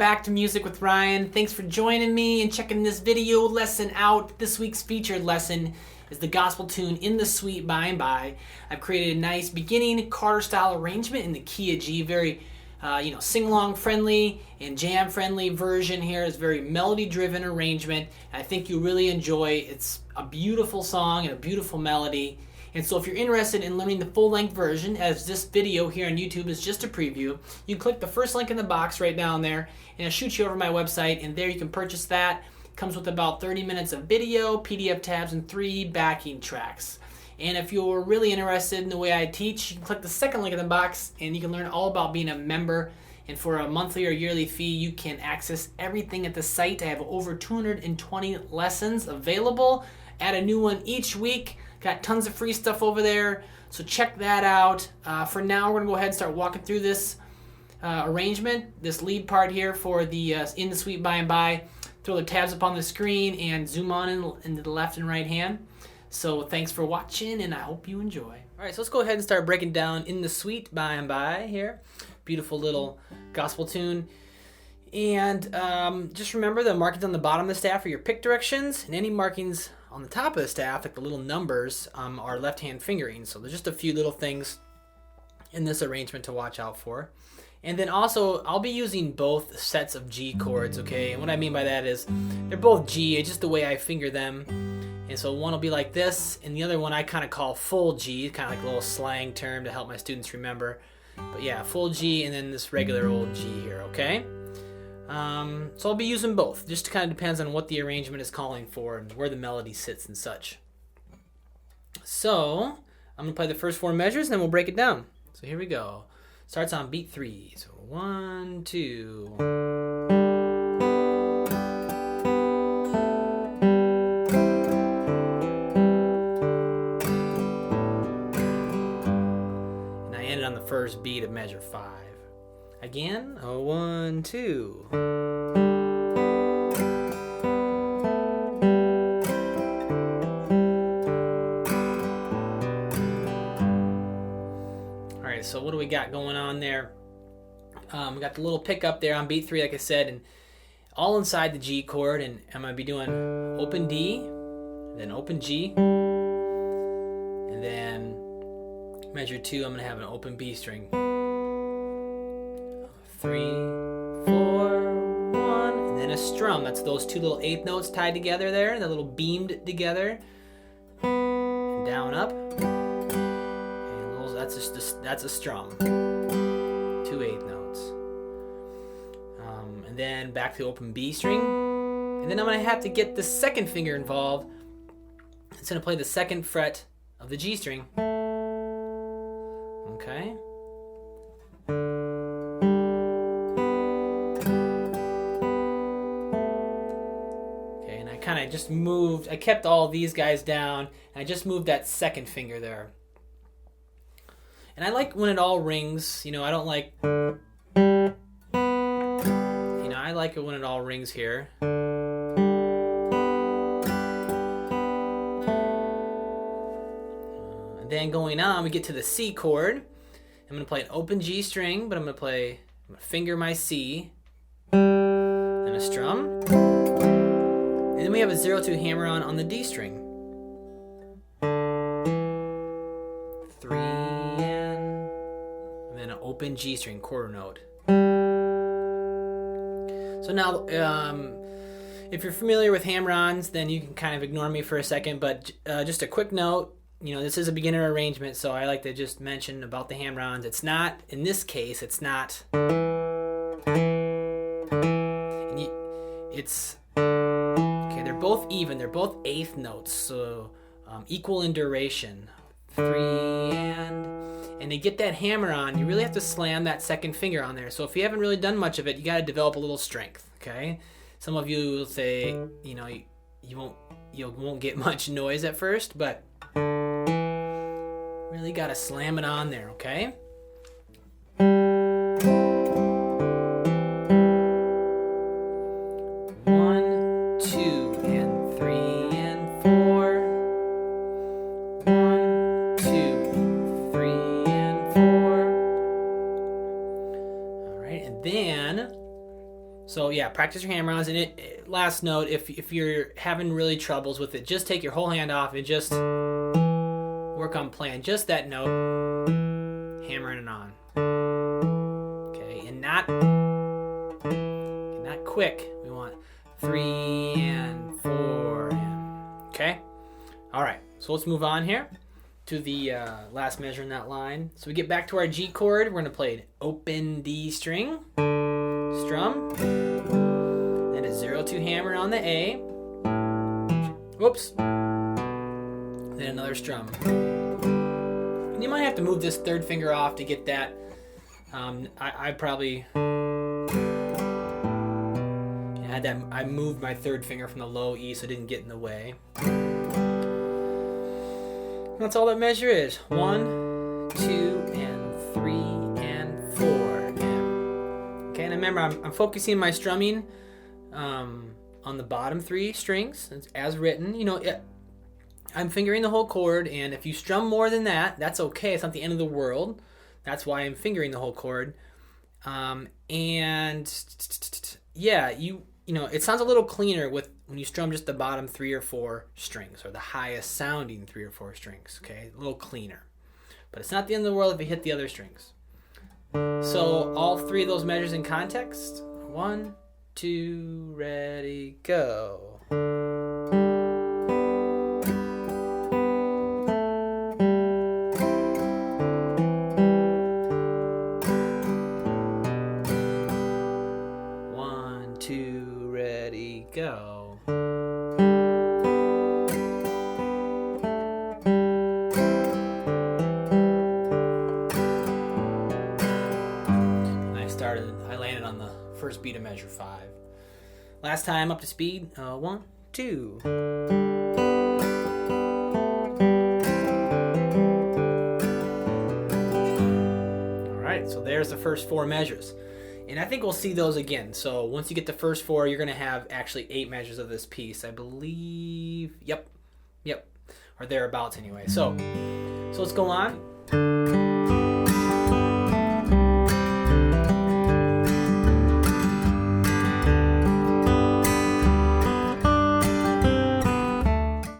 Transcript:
back to Music with Ryan. Thanks for joining me and checking this video lesson out. This week's featured lesson is the gospel tune In the Sweet By and By. I've created a nice beginning Carter style arrangement in the key of G, very sing-along friendly and jam friendly version here. Is very melody driven arrangement. And I think you'll really enjoy. It's a beautiful song and a beautiful melody. And so if you're interested in learning the full-length version, as this video here on YouTube is just a preview, you can click the first link in the box right down there, and it'll shoot you over to my website, and there you can purchase that. It comes with about 30 minutes of video, PDF tabs, and 3 backing tracks. And if you're really interested in the way I teach, you can click the second link in the box, and you can learn all about being a member. And for a monthly or yearly fee, you can access everything at the site. I have over 220 lessons available. Add a new one each week. Got tons of free stuff over there, so check that out. For now, we're going to go ahead and start walking through this arrangement, this lead part here for the In the Sweet By and By. Throw the tabs up on the screen and zoom on into the left and right hand. So thanks for watching, and I hope you enjoy. All right, so let's go ahead and start breaking down In the Sweet By and By here. Beautiful little gospel tune. And just remember the markings on the bottom of the staff are your pick directions, and any markings on the top of the staff, like the little numbers, are left-hand fingering. So there's just a few little things in this arrangement to watch out for. And then also, I'll be using both sets of G chords, okay? And what I mean by that is they're both G, it's just the way I finger them. And so one will be like this, and the other one I kind of call full G, kind of like a little slang term to help my students remember. But yeah, full G and then this regular old G here, okay? So I'll be using both. Just kind of depends on what the arrangement is calling for and where the melody sits and such. So I'm going to play the first 4 measures and then we'll break it down. So here we go. Starts on beat 3. So 1, 2. And I ended on the first beat of measure 5. Again, 1, 2. All right, so what do we got going on there? We got the little pickup there on beat 3, like I said, and all inside the G chord, and I'm gonna be doing open D, then open G, and then measure 2, I'm gonna have an open B string. 3, 4, 1, and then a strum. That's those 2 little 8th notes tied together there, the little beamed together, and down up. Okay, that's a strum. 2 8th notes, and then back to the open B string, and then I'm gonna have to get the second finger involved. It's gonna play the 2nd fret of the G string. Okay. I just moved, I kept all these guys down, and I just moved that 2nd finger there. And I like when it all rings, I don't like, I like it when it all rings here. And then going on, we get to the C chord. I'm going to play an open G string, but I'm going to finger my C, and a strum. And then we have a 0-2 hammer on the D string. 3 and then an open G string, quarter note. So now, if you're familiar with hammer-ons, then you can kind of ignore me for a second, but just a quick note, this is a beginner arrangement, so I like to just mention about the hammer-ons. It's not, in this case, it's not, it's, okay, they're both even, they're both 8th notes, so equal in duration. 3 and to get that hammer on, you really have to slam that 2nd finger on there. So if you haven't really done much of it, you got to develop a little strength, okay? Some of you will say, you won't get much noise at first, but really got to slam it on there, okay? So yeah, practice your hammer-ons. And last note, if you're having really troubles with it, just take your whole hand off and just work on playing just that note, hammering it on. Okay, and not quick. We want 3 and 4 and okay. All right, so let's move on here to the last measure in that line. So we get back to our G chord. We're gonna play an open D string, strum, and a 0-2 hammer on the A. Whoops. Then another strum. And you might have to move this third finger off to get that. I probably had that. I moved my third finger from the low E so it didn't get in the way. That's all that measure is. 1, 2, and 3, and 4. Okay, and remember, I'm focusing my strumming on the bottom 3 strings as written. You know, I'm fingering the whole chord, and if you strum more than that, that's okay. It's not the end of the world. That's why I'm fingering the whole chord. And yeah, you know, it sounds a little cleaner when you strum just the bottom 3 or 4 strings, or the highest sounding 3 or 4 strings, okay? A little cleaner. But it's not the end of the world if you hit the other strings. So all 3 of those measures in context. 1, 2, ready, go. Go. And I landed on the first beat of measure 5. Last time up to speed. 1, 2. All right, so there's the first 4 measures. And I think we'll see those again. So once you get the first 4, you're going to have actually 8 measures of this piece. I believe, yep, or thereabouts anyway. So let's go on.